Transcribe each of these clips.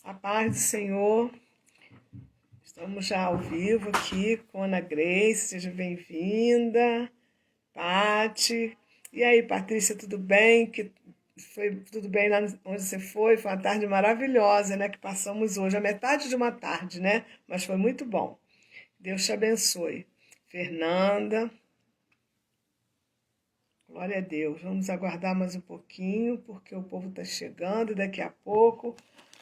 A paz do Senhor, estamos já ao vivo aqui com Ana Grace, seja bem-vinda, Pati. E aí, Patrícia, tudo bem? Foi tudo bem lá onde você foi? Foi uma tarde maravilhosa, né? Que passamos hoje, a metade de uma tarde, né? Mas foi muito bom. Deus te abençoe. Fernanda, glória a Deus. Vamos aguardar mais um pouquinho, porque o povo está chegando e daqui a pouco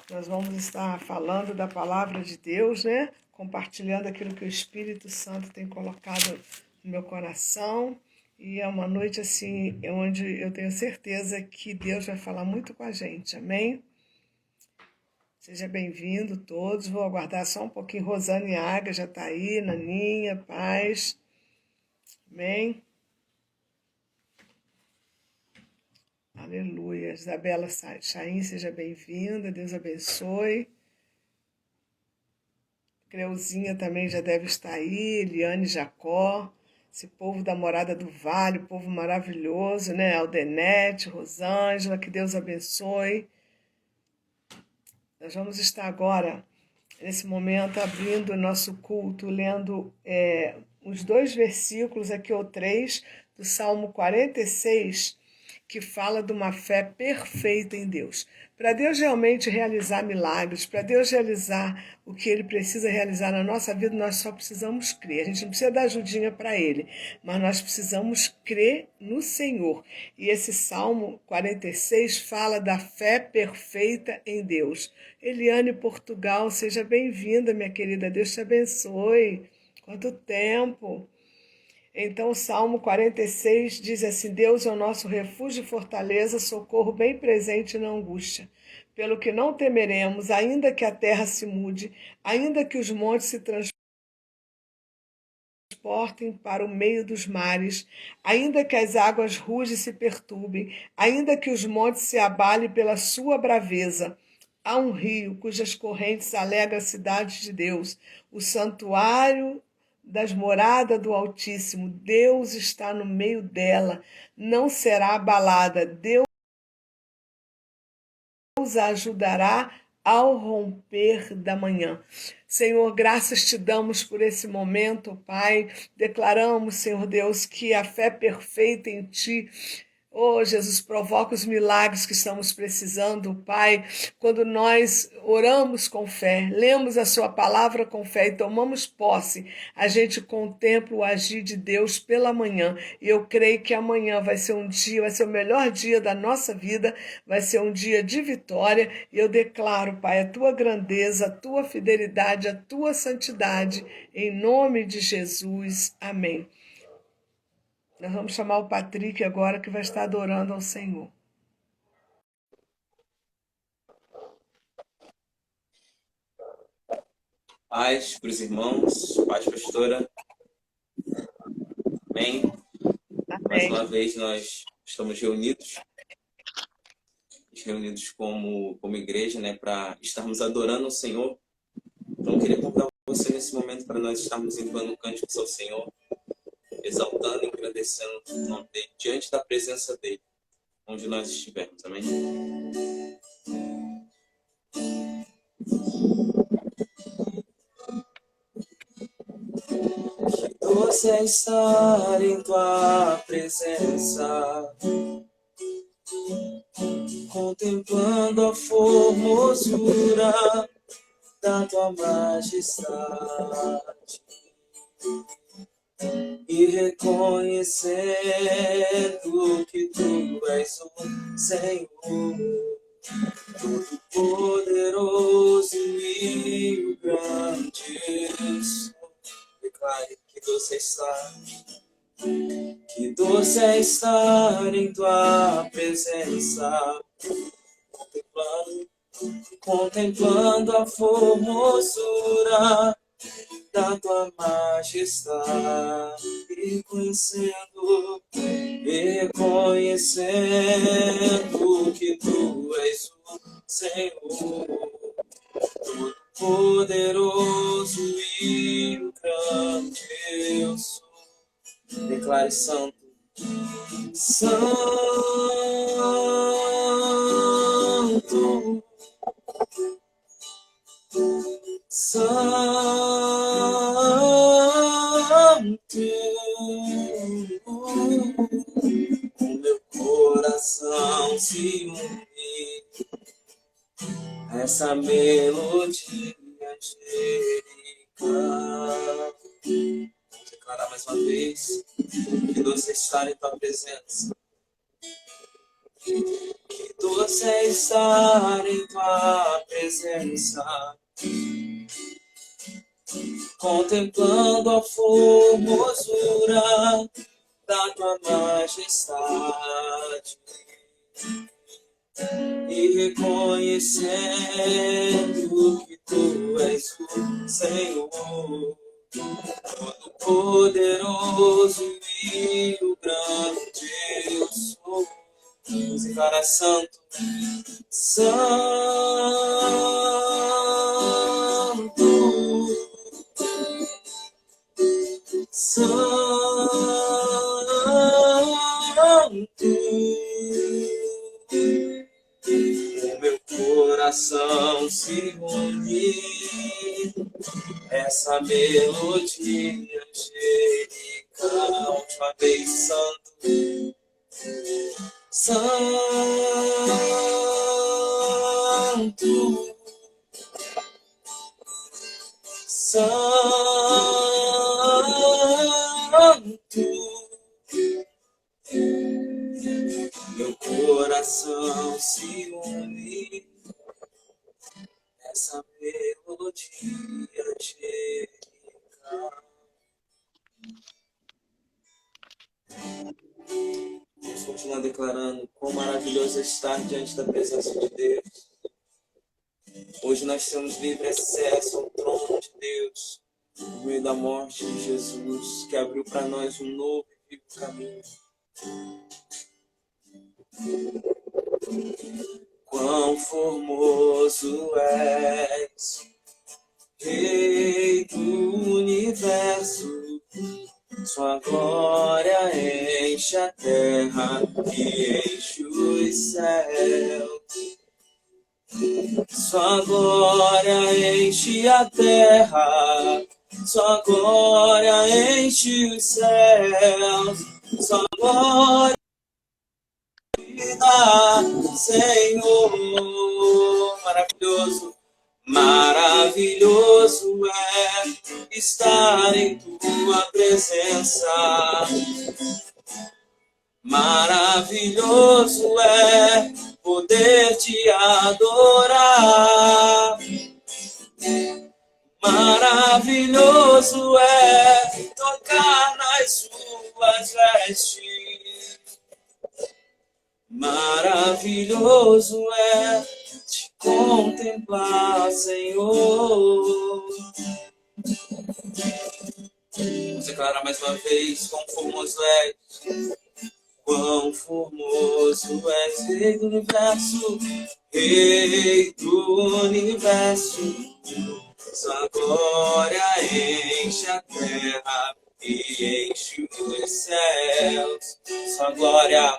nós vamos estar falando da palavra de Deus, né? Compartilhando aquilo que o Espírito Santo tem colocado no meu coração. E é uma noite assim, onde eu tenho certeza que Deus vai falar muito com a gente. Amém? Seja bem-vindo todos. Vou aguardar só um pouquinho. Rosane Aga já está aí, Naninha, Paz. Amém? Aleluia. Isabela Chaim, seja bem-vinda. Deus abençoe. Creuzinha também já deve estar aí, Eliane Jacó, esse povo da Morada do Vale, povo maravilhoso, né? Aldenete, Rosângela, que Deus abençoe. Nós vamos estar agora, nesse momento, abrindo o nosso culto, lendo os 2 versículos aqui, ou 3, do Salmo 46, que fala de uma fé perfeita em Deus. Para Deus realmente realizar milagres, para Deus realizar o que Ele precisa realizar na nossa vida, nós só precisamos crer. A gente não precisa dar ajudinha para Ele, mas nós precisamos crer no Senhor. E esse Salmo 46 fala da fé perfeita em Deus. Eliane Portugal, seja bem-vinda, minha querida. Deus te abençoe. Quanto tempo! Então, o Salmo 46 diz assim: Deus é o nosso refúgio e fortaleza, socorro bem presente na angústia. Pelo que não temeremos, ainda que a terra se mude, ainda que os montes se transportem para o meio dos mares, ainda que as águas rujas se perturbem, ainda que os montes se abalem pela sua braveza. Há um rio cujas correntes alegram a cidade de Deus, o santuário das moradas do Altíssimo. Deus está no meio dela, não será abalada. Deus a ajudará ao romper da manhã. Senhor, graças te damos por esse momento, Pai. Declaramos, Senhor Deus, que a fé perfeita em ti, oh, Jesus, provoca os milagres que estamos precisando, Pai. Quando nós oramos com fé, lemos a sua palavra com fé e tomamos posse, a gente contempla o agir de Deus pela manhã. E eu creio que amanhã vai ser um dia, vai ser o melhor dia da nossa vida, vai ser um dia de vitória. E eu declaro, Pai, a tua grandeza, a tua fidelidade, a tua santidade, em nome de Jesus. Amém. Nós vamos chamar o Patrick agora, que vai estar adorando ao Senhor. Paz para os irmãos, paz, pastora. Amém. Mais Amém. uma vez nós estamos reunidos como igreja, né, para estarmos adorando o Senhor. Então eu queria convidar você nesse momento para nós estarmos entoando cânticos ao Senhor, exaltando e agradecendo o nome dele, diante da presença dele, onde nós estivermos. Amém. Que doce é estar em tua presença, contemplando a formosura da tua majestade e reconhecendo que tu és o Senhor, todo poderoso e o grande. Declare que doce está. Que doce é estar em tua presença, contemplando a formosura da tua majestade, reconhecendo que tu és o Senhor, todo poderoso e o grande eu sou. Declare santo. Santo, se unir, essa melodia angélica. Vou declarar mais uma vez que doce é estar em tua presença. Que doce é estar em tua presença, contemplando a formosura da tua majestade e reconhecendo que tu és o Senhor, todo-poderoso e o grande eu sou. Declara santo, santo, santo. O meu coração se une, essa melodia angélica, a última vez, santo, santo, santo. Meu coração se une, essa melodia angélica. Vamos continuar declarando quão maravilhoso é estar diante da presença de Deus. Hoje nós temos livre acesso ao trono de Deus, por meio da morte de Jesus, que abriu para nós um novo e vivo caminho. Quão formoso és, Rei do universo, sua glória enche a terra e enche os céus. Sua glória enche a terra, sua glória enche os céus, sua glória vida, Senhor. Maravilhoso, maravilhoso é estar em tua presença. Maravilhoso é poder te adorar. Maravilhoso é tocar nas suas vestes. Maravilhoso é te contemplar, Senhor. Vamos declarar mais uma vez quão formoso és. Quão formoso és, Rei do universo, Rei do universo. Sua glória enche a terra e enche os céus. Sua glória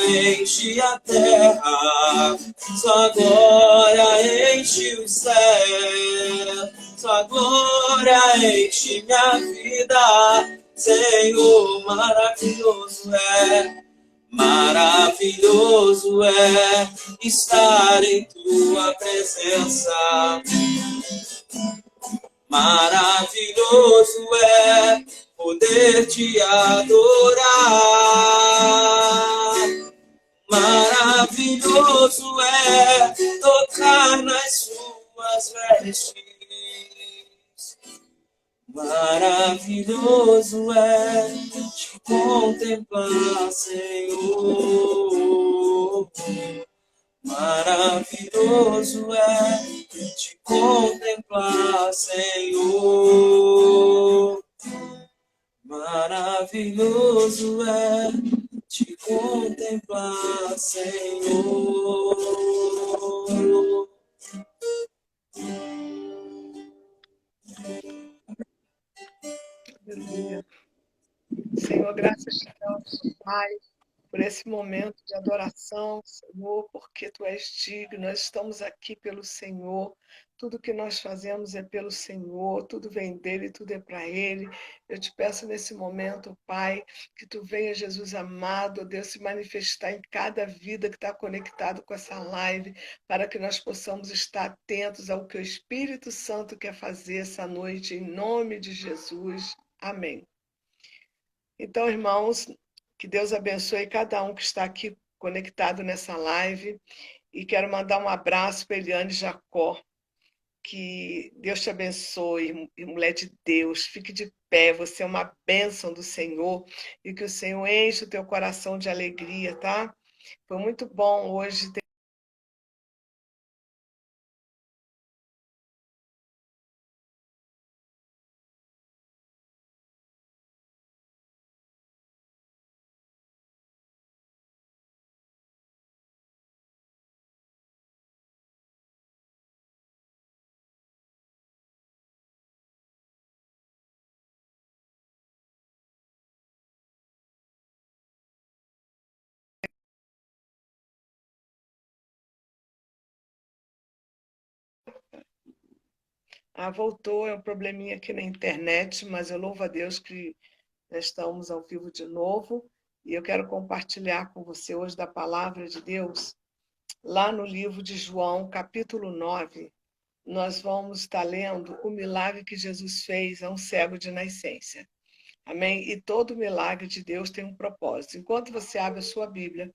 enche a terra. Sua glória enche os céus. Sua glória enche minha vida. Senhor, maravilhoso é estar em tua presença. Maravilhoso é poder te adorar. Maravilhoso é tocar nas suas vestes. Maravilhoso é te contemplar, Senhor. Maravilhoso é te contemplar, Senhor. Maravilhoso é te contemplar, Senhor. Aleluia. Senhor, graças te damos, Pai, por esse momento de adoração, Senhor, porque Tu és digno, nós estamos aqui pelo Senhor. tudo que nós fazemos é pelo Senhor, tudo vem dele, tudo é para ele. Eu te peço nesse momento, Pai, que tu venha, Jesus amado, Deus, se manifestar em cada vida que está conectado com essa live, para que nós possamos estar atentos ao que o Espírito Santo quer fazer essa noite, em nome de Jesus. Amém. Então, irmãos, que Deus abençoe cada um que está aqui conectado nessa live. E quero mandar um abraço para Eliane Jacó. Que Deus te abençoe, mulher de Deus. Fique de pé, você é uma bênção do Senhor. E que o Senhor enche o teu coração de alegria, tá? Foi muito bom hoje ter. Ah, voltou, é um probleminha aqui na internet, mas eu louvo a Deus que já estamos ao vivo de novo. E eu quero compartilhar com você hoje da palavra de Deus, lá no livro de João, capítulo 9. Nós vamos estar lendo o milagre que Jesus fez a um cego de nascença. Amém? E todo milagre de Deus tem um propósito. Enquanto você abre a sua Bíblia,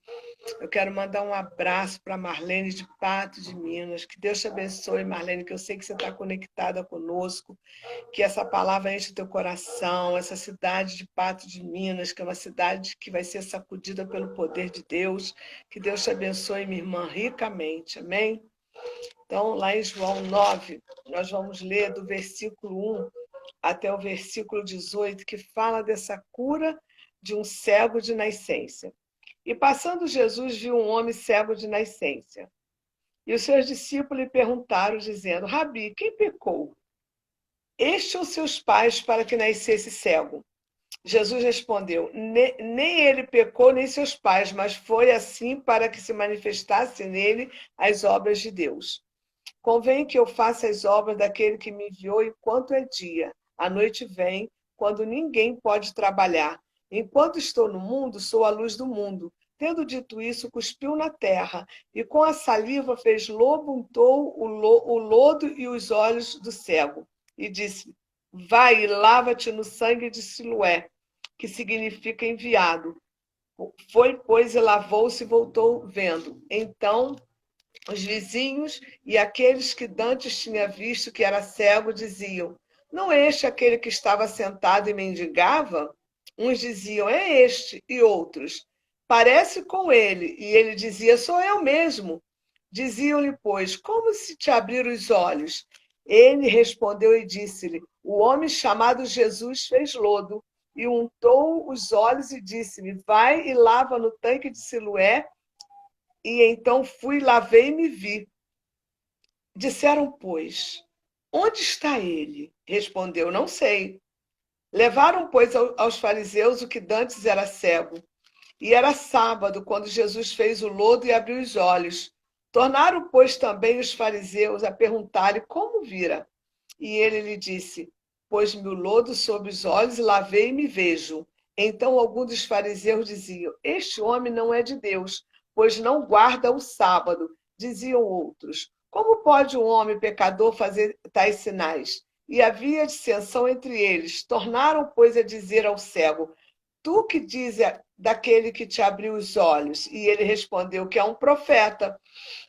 eu quero mandar um abraço para Marlene de Pato de Minas. Que Deus te abençoe, Marlene, que eu sei que você está conectada conosco, que essa palavra enche o teu coração, essa cidade de Pato de Minas, que é uma cidade que vai ser sacudida pelo poder de Deus. Que Deus te abençoe, minha irmã, ricamente. Amém? Então, lá em João 9, nós vamos ler do versículo 1 até o versículo 18, que fala dessa cura de um cego de nascença. E passando Jesus viu um homem cego de nascença. E os seus discípulos lhe perguntaram, dizendo: Rabi, quem pecou? Este ou seus pais para que nascesse cego? Jesus respondeu: Nem ele pecou, nem seus pais, mas foi assim para que se manifestasse nele as obras de Deus. Convém que eu faça as obras daquele que me enviou enquanto é dia. A noite vem, quando ninguém pode trabalhar. Enquanto estou no mundo, sou a luz do mundo. Tendo dito isso, cuspiu na terra, e com a saliva fez lobo, untou o lodo e os olhos do cego. E disse: Vai e lava-te no sangue de Siloé, que significa enviado. Foi, pois, e lavou-se e voltou vendo. Então os vizinhos e aqueles que dantes tinha visto que era cego diziam: Não é este aquele que estava sentado e mendigava? Uns diziam: É este, e outros: Parece com ele. E ele dizia: Sou eu mesmo. Diziam-lhe, pois: Como se te abriram os olhos? Ele respondeu e disse-lhe: O homem chamado Jesus fez lodo e untou os olhos e disse-me: Vai e lava no tanque de Siloé. E então fui, lavei e me vi. Disseram, pois, onde está ele? Respondeu, não sei. Levaram, pois, aos fariseus o que dantes era cego. E era sábado, quando Jesus fez o lodo e abriu os olhos. Tornaram, pois, também os fariseus a perguntar-lhe como vira. E ele lhe disse: Pôs-me o lodo sobre os olhos, lavei e me vejo. Então alguns dos fariseus diziam: Este homem não é de Deus, pois não guarda o sábado. Diziam outros: Como pode um homem pecador fazer tais sinais? E havia dissensão entre eles. Tornaram, pois, a dizer ao cego: Tu que dizes daquele que te abriu os olhos? E ele respondeu que é um profeta.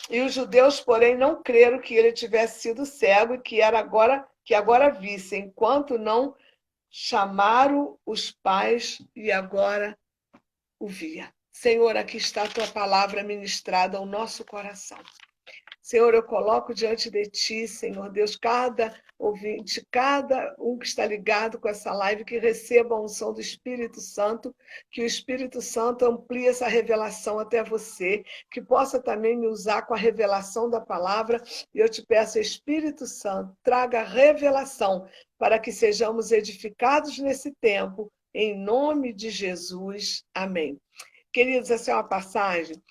E os judeus, porém, não creram que ele tivesse sido cego e que agora visse, enquanto não chamaram os pais e agora o via. Senhor, aqui está a tua palavra ministrada ao nosso coração. Senhor, eu coloco diante de ti, Senhor Deus, cada ouvinte, cada um que está ligado com essa live, que receba a unção do Espírito Santo, que o Espírito Santo amplie essa revelação até você, que possa também me usar com a revelação da palavra. E eu te peço, Espírito Santo, traga revelação para que sejamos edificados nesse tempo, em nome de Jesus. Amém. Queridos, essa é uma passagem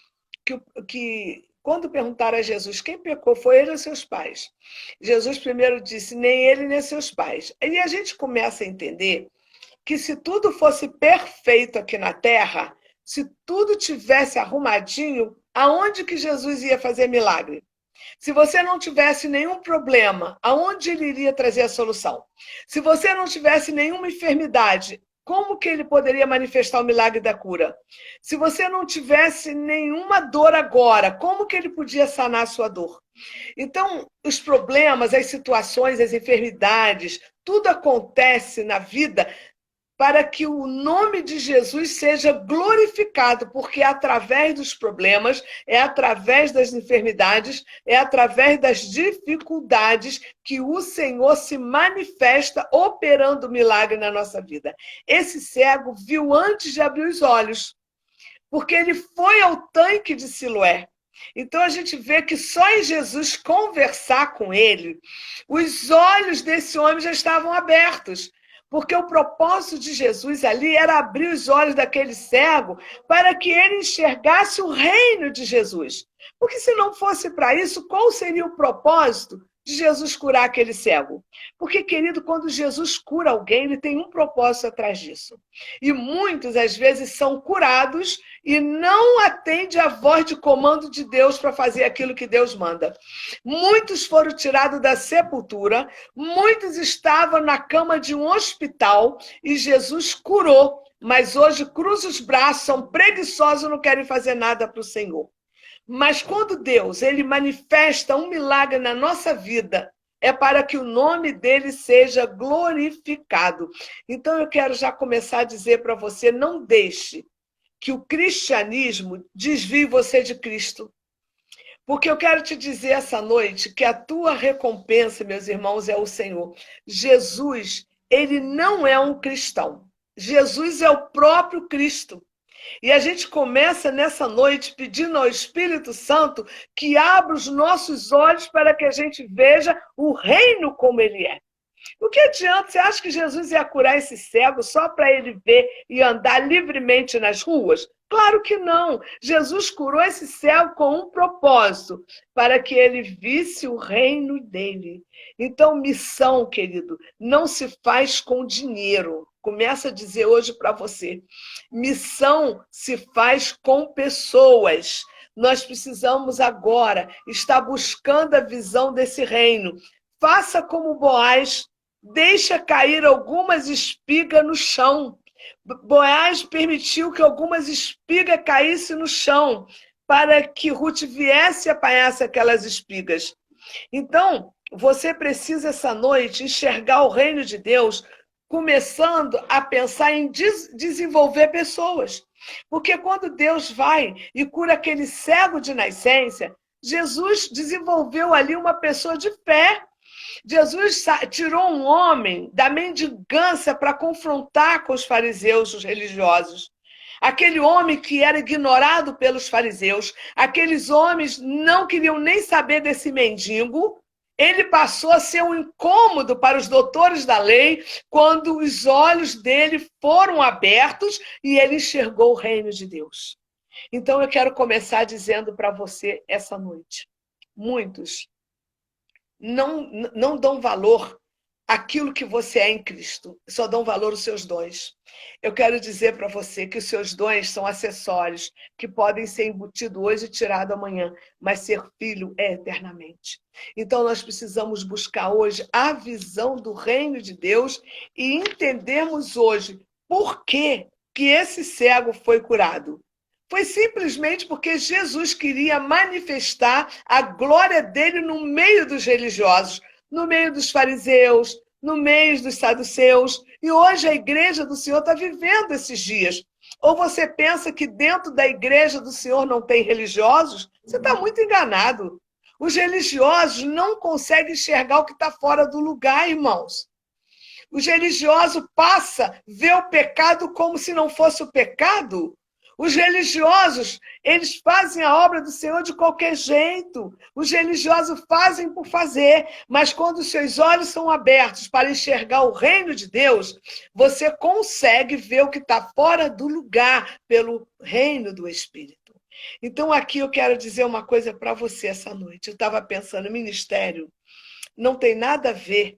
que quando perguntaram a Jesus quem pecou, foi ele ou seus pais? Jesus primeiro disse, nem ele nem seus pais. E a gente começa a entender que se tudo fosse perfeito aqui na Terra, se tudo tivesse arrumadinho, aonde que Jesus ia fazer milagre? Se você não tivesse nenhum problema, aonde ele iria trazer a solução? Se você não tivesse nenhuma enfermidade, como que ele poderia manifestar o milagre da cura? Se você não tivesse nenhuma dor agora, como que ele podia sanar a sua dor? Então, os problemas, as situações, as enfermidades, tudo acontece na vida para que o nome de Jesus seja glorificado, porque é através dos problemas, é através das enfermidades, é através das dificuldades que o Senhor se manifesta operando milagre na nossa vida. Esse cego viu antes de abrir os olhos, porque ele foi ao tanque de Siloé. Então a gente vê que só em Jesus conversar com ele, os olhos desse homem já estavam abertos. Porque o propósito de Jesus ali era abrir os olhos daquele cego para que ele enxergasse o reino de Jesus. Porque se não fosse para isso, qual seria o propósito de Jesus curar aquele cego? Porque, querido, quando Jesus cura alguém, ele tem um propósito atrás disso. E muitos, às vezes, são curados e não atendem à voz de comando de Deus para fazer aquilo que Deus manda. Muitos foram tirados da sepultura, muitos estavam na cama de um hospital e Jesus curou, mas hoje cruzam os braços, são preguiçosos, não querem fazer nada para o Senhor. Mas quando Deus ele manifesta um milagre na nossa vida, é para que o nome dele seja glorificado. Então eu quero já começar a dizer para você, não deixe que o cristianismo desvie você de Cristo. Porque eu quero te dizer essa noite que a tua recompensa, meus irmãos, é o Senhor. Jesus, ele não é um cristão. Jesus é o próprio Cristo. E a gente começa nessa noite pedindo ao Espírito Santo que abra os nossos olhos para que a gente veja o reino como ele é. O que adianta? Você acha que Jesus ia curar esse cego só para ele ver e andar livremente nas ruas? Claro que não. Jesus curou esse cego com um propósito, para que ele visse o reino dele. Então, missão, querido, não se faz com dinheiro. Começa a dizer hoje para você. Missão se faz com pessoas. Nós precisamos agora estar buscando a visão desse reino. Faça como Boaz, deixa cair algumas espigas no chão. Boaz permitiu que algumas espigas caíssem no chão para que Ruth viesse e apanhasse aquelas espigas. Então, você precisa essa noite enxergar o reino de Deus começando a pensar em desenvolver pessoas. Porque quando Deus vai e cura aquele cego de nascença, Jesus desenvolveu ali uma pessoa de fé. Jesus tirou um homem da mendigância para confrontar com os fariseus, os religiosos. Aquele homem que era ignorado pelos fariseus, aqueles homens não queriam nem saber desse mendigo, ele passou a ser um incômodo para os doutores da lei quando os olhos dele foram abertos e ele enxergou o reino de Deus. Então eu quero começar dizendo para você essa noite, muitos não dão valor àquilo que você é em Cristo, só dão valor aos seus dons. Eu quero dizer para você que os seus dons são acessórios que podem ser embutidos hoje e tirados amanhã, mas ser filho é eternamente. Então nós precisamos buscar hoje a visão do reino de Deus e entendermos hoje por que esse cego foi curado. Foi simplesmente porque Jesus queria manifestar a glória dele no meio dos religiosos, no meio dos fariseus, no meio dos saduceus. E hoje a igreja do Senhor está vivendo esses dias. Ou você pensa que dentro da igreja do Senhor não tem religiosos? Você está muito enganado. Os religiosos não conseguem enxergar o que está fora do lugar, irmãos. Os religiosos passam, vê o pecado como se não fosse o pecado. Os religiosos, eles fazem a obra do Senhor de qualquer jeito. Os religiosos fazem por fazer. Mas quando os seus olhos são abertos para enxergar o reino de Deus, você consegue ver o que está fora do lugar pelo reino do Espírito. Então, aqui eu quero dizer uma coisa para você essa noite. Eu estava pensando, ministério não tem nada a ver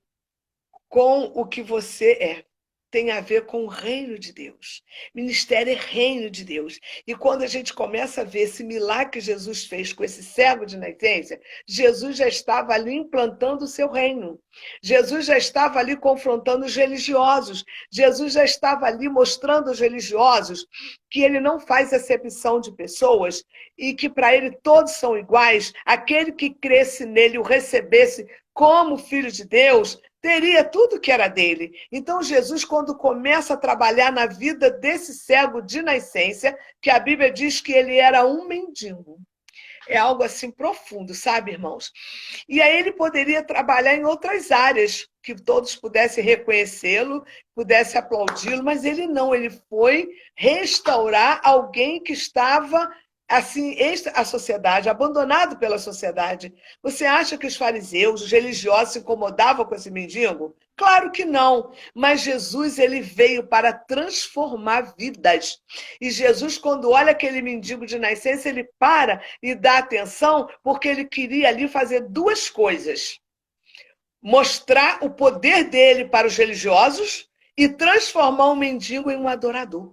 com o que você é. Tem a ver com o reino de Deus. Ministério é reino de Deus. E quando a gente começa a ver esse milagre que Jesus fez com esse cego de nascença, Jesus já estava ali implantando o seu reino. Jesus já estava ali confrontando os religiosos. Jesus já estava ali mostrando aos religiosos que ele não faz acepção de pessoas e que para ele todos são iguais. Aquele que cresce nele, o recebesse como filho de Deus, teria tudo que era dele. Então, Jesus, quando começa a trabalhar na vida desse cego de nascença, que a Bíblia diz que ele era um mendigo. É algo assim profundo, sabe, irmãos? E aí ele poderia trabalhar em outras áreas, que todos pudessem reconhecê-lo, pudessem aplaudi-lo, mas ele não, ele foi restaurar alguém que estava assim, a sociedade, abandonado pela sociedade. Você acha que os fariseus, os religiosos se incomodavam com esse mendigo? Claro que não, mas Jesus ele veio para transformar vidas. E Jesus, quando olha aquele mendigo de nascença, ele para e dá atenção, porque ele queria ali fazer duas coisas: mostrar o poder dele para os religiosos e transformar o mendigo em um adorador.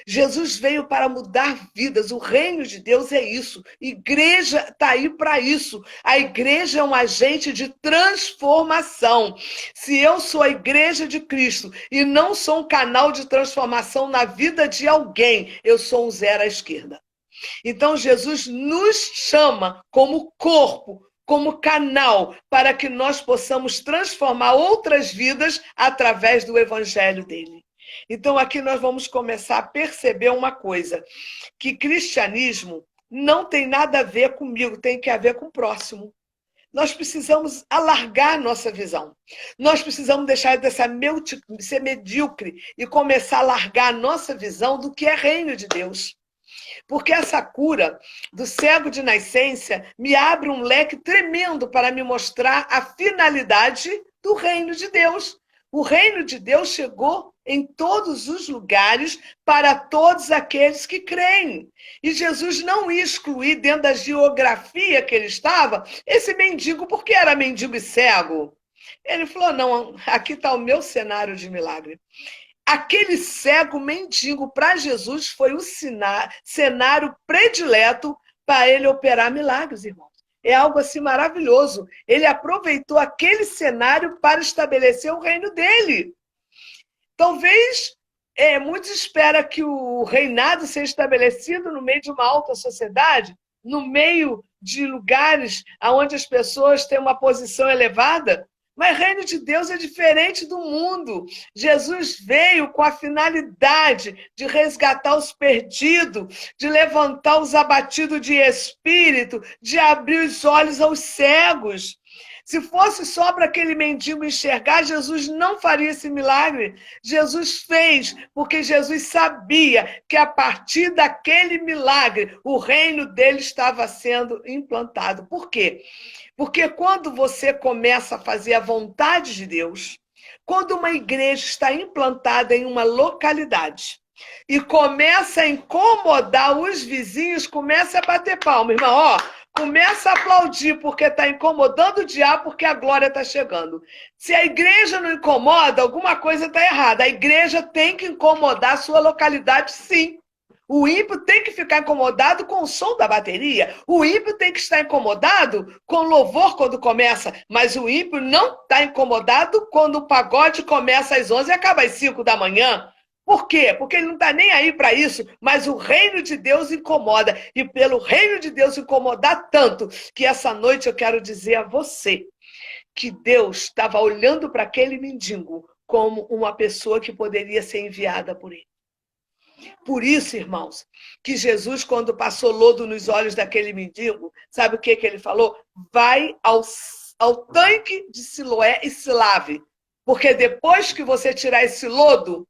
Jesus veio para mudar vidas. O reino de Deus é isso. Igreja está aí para isso. A igreja é um agente de transformação. Se eu sou a igreja de Cristo e não sou um canal de transformação na vida de alguém, eu sou um zero à esquerda. Então, Jesus nos chama como corpo, como canal, para que nós possamos transformar outras vidas através do evangelho dele. Então, aqui nós vamos começar a perceber uma coisa, que cristianismo não tem nada a ver comigo, tem que ver com o próximo. Nós precisamos alargar nossa visão. Nós precisamos deixar de ser medíocre e começar a alargar a nossa visão do que é reino de Deus. Porque essa cura do cego de nascença me abre um leque tremendo para me mostrar a finalidade do reino de Deus. O reino de Deus chegou em todos os lugares para todos aqueles que creem. E Jesus não ia excluir dentro da geografia que ele estava esse mendigo, porque era mendigo e cego. Ele falou, não, aqui está o meu cenário de milagre. Aquele cego mendigo para Jesus foi o cenário predileto para ele operar milagres, irmãos. É algo assim maravilhoso. Ele aproveitou aquele cenário para estabelecer o reino dele. Talvez muitos esperam que o reinado seja estabelecido no meio de uma alta sociedade, no meio de lugares onde as pessoas têm uma posição elevada. Mas o reino de Deus é diferente do mundo. Jesus veio com a finalidade de resgatar os perdidos, de levantar os abatidos de espírito, de abrir os olhos aos cegos. Se fosse só para aquele mendigo enxergar, Jesus não faria esse milagre. Jesus fez, porque Jesus sabia que a partir daquele milagre, o reino dele estava sendo implantado. Por quê? Porque quando você começa a fazer a vontade de Deus, quando uma igreja está implantada em uma localidade e começa a incomodar os vizinhos, começa a bater palma, irmão, ó, começa a aplaudir porque está incomodando o diabo, porque a glória está chegando. Se a igreja não incomoda, alguma coisa está errada. A igreja tem que incomodar a sua localidade, sim. O ímpio tem que ficar incomodado com o som da bateria. O ímpio tem que estar incomodado com o louvor quando começa. Mas o ímpio não está incomodado quando o pagode começa às 11 e acaba às 5 da manhã. Por quê? Porque ele não está nem aí para isso, mas o reino de Deus incomoda. E pelo reino de Deus incomodar tanto, que essa noite eu quero dizer a você que Deus estava olhando para aquele mendigo como uma pessoa que poderia ser enviada por ele. Por isso, irmãos, que Jesus, quando passou lodo nos olhos daquele mendigo, sabe o que ele falou? Vai ao tanque de Siloé e se lave. Porque depois que você tirar esse lodo,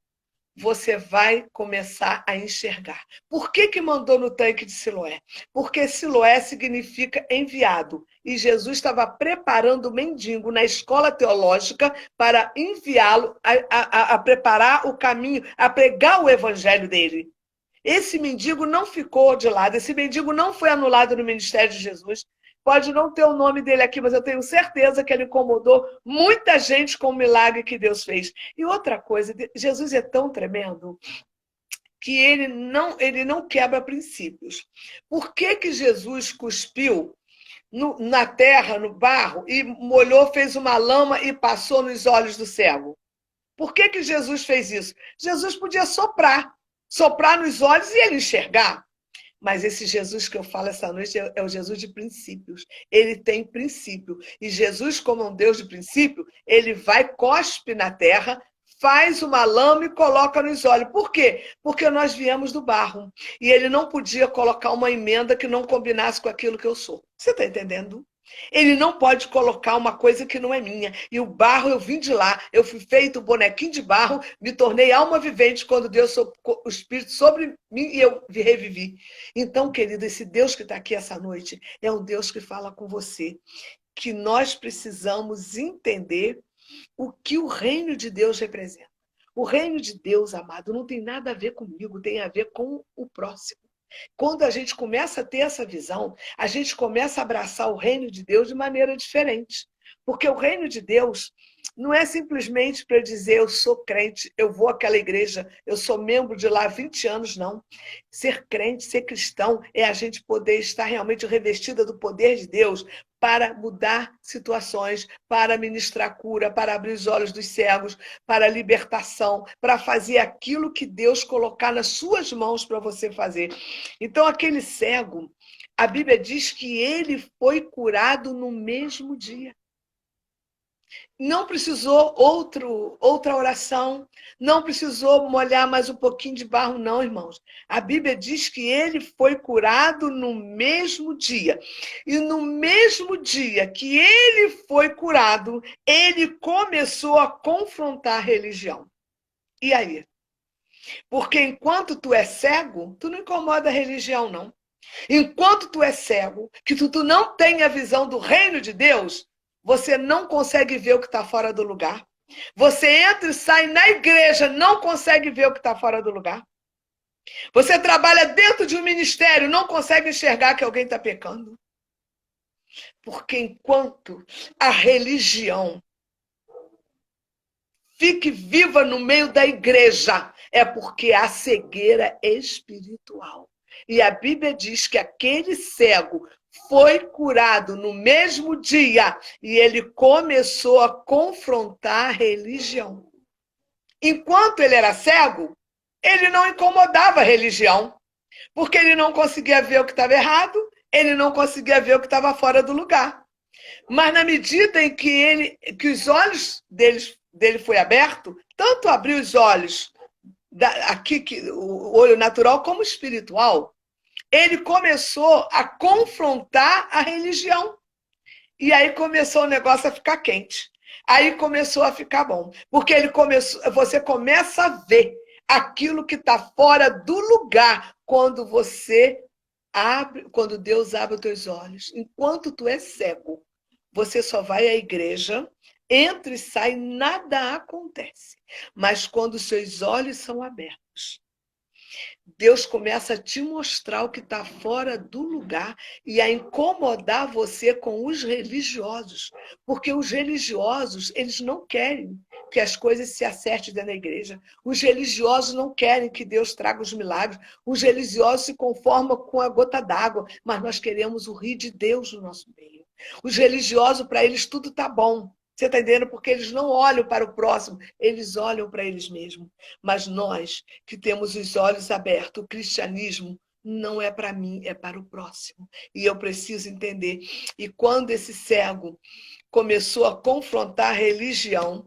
você vai começar a enxergar. Por que mandou no tanque de Siloé? Porque Siloé significa enviado. E Jesus estava preparando o mendigo na escola teológica para enviá-lo a preparar o caminho, a pregar o evangelho dele. Esse mendigo não ficou de lado, esse mendigo não foi anulado no ministério de Jesus. Pode não ter o nome dele aqui, mas eu tenho certeza que ele incomodou muita gente com o milagre que Deus fez. E outra coisa, Jesus é tão tremendo que ele não quebra princípios. Por que que Jesus cuspiu na terra, no barro, e molhou, fez uma lama e passou nos olhos do cego? Por que que Jesus fez isso? Jesus podia soprar nos olhos e ele enxergar. Mas esse Jesus que eu falo essa noite é o Jesus de princípios. Ele tem princípio. E Jesus, como um Deus de princípio, ele vai, cospe na terra, faz uma lama e coloca nos olhos. Por quê? Porque nós viemos do barro. E ele não podia colocar uma emenda que não combinasse com aquilo que eu sou. Você está entendendo? Ele não pode colocar uma coisa que não é minha. E o barro, eu vim de lá, eu fui feito bonequinho de barro, me tornei alma vivente quando Deus, o Espírito sobre mim e eu revivi. Então, querido, esse Deus que está aqui essa noite é um Deus que fala com você, que nós precisamos entender o que o reino de Deus representa. O reino de Deus, amado, não tem nada a ver comigo, tem a ver com o próximo. Quando a gente começa a ter essa visão, a gente começa a abraçar o reino de Deus de maneira diferente. Porque o reino de Deus não é simplesmente para dizer eu sou crente, eu vou àquela igreja, eu sou membro de lá há 20 anos, não. Ser crente, ser cristão, é a gente poder estar realmente revestida do poder de Deus para mudar situações, para ministrar cura, para abrir os olhos dos cegos, para libertação, para fazer aquilo que Deus colocar nas suas mãos para você fazer. Então, aquele cego, a Bíblia diz que ele foi curado no mesmo dia. Não precisou outra oração, não precisou molhar mais um pouquinho de barro, não, irmãos. A Bíblia diz que ele foi curado no mesmo dia. E no mesmo dia que ele foi curado, ele começou a confrontar a religião. E aí? Porque enquanto tu é cego, tu não incomoda a religião, não. Enquanto tu é cego, que tu não tem a visão do reino de Deus, você não consegue ver o que está fora do lugar. Você entra e sai na igreja, não consegue ver o que está fora do lugar. Você trabalha dentro de um ministério, não consegue enxergar que alguém está pecando. Porque enquanto a religião fique viva no meio da igreja, é porque há cegueira espiritual. E a Bíblia diz que aquele cego foi curado no mesmo dia e ele começou a confrontar a religião. Enquanto ele era cego, ele não incomodava a religião, porque ele não conseguia ver o que estava errado, ele não conseguia ver o que estava fora do lugar. Mas na medida em que os olhos dele foi aberto, tanto abriu os olhos aqui, o olho natural como espiritual, ele começou a confrontar a religião. E aí começou o negócio a ficar quente. Aí começou a ficar bom. Porque você começa a ver aquilo que está fora do lugar quando quando Deus abre os teus olhos. Enquanto tu é cego, você só vai à igreja, entra e sai, nada acontece. Mas quando os seus olhos são abertos, Deus começa a te mostrar o que está fora do lugar e a incomodar você com os religiosos. Porque os religiosos, eles não querem que as coisas se acertem dentro da igreja. Os religiosos não querem que Deus traga os milagres. Os religiosos se conformam com a gota d'água, mas nós queremos o rio de Deus no nosso meio. Os religiosos, para eles, tudo está bom. Você está entendendo? Porque eles não olham para o próximo, eles olham para eles mesmos. Mas nós, que temos os olhos abertos, o cristianismo não é para mim, é para o próximo. E eu preciso entender. E quando esse cego começou a confrontar a religião,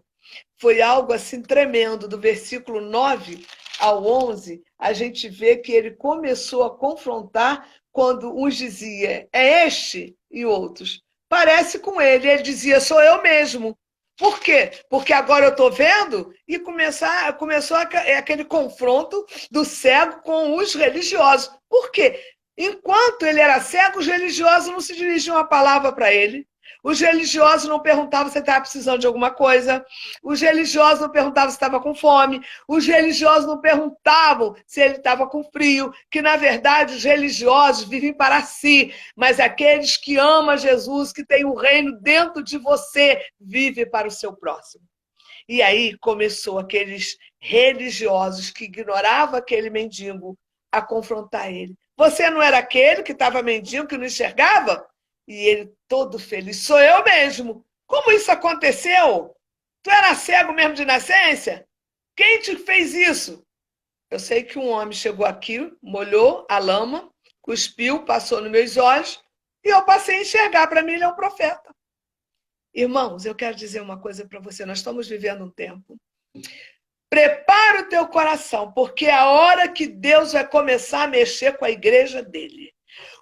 foi algo assim tremendo. Do versículo 9 ao 11, a gente vê que ele começou a confrontar quando uns diziam, é este, e outros, parece com ele. Ele dizia, sou eu mesmo. Por quê? Porque agora eu estou vendo e começou aquele confronto do cego com os religiosos. Por quê? Enquanto ele era cego, os religiosos não se dirigiam a palavra para ele. Os religiosos não perguntavam se estava precisando de alguma coisa. Os religiosos não perguntavam se estava com fome. Os religiosos não perguntavam se ele estava com frio. Que, na verdade, os religiosos vivem para si. Mas aqueles que amam Jesus, que têm o reino dentro de você, vivem para o seu próximo. E aí começou aqueles religiosos que ignoravam aquele mendigo a confrontar ele. Você não era aquele que estava mendigo, que não enxergava? E ele todo feliz. Sou eu mesmo. Como isso aconteceu? Tu era cego mesmo de nascença? Quem te fez isso? Eu sei que um homem chegou aqui, molhou a lama, cuspiu, passou nos meus olhos, e eu passei a enxergar. Para mim, ele é um profeta. Irmãos, eu quero dizer uma coisa para você. Nós estamos vivendo um tempo. Prepara o teu coração, porque é a hora que Deus vai começar a mexer com a igreja dele.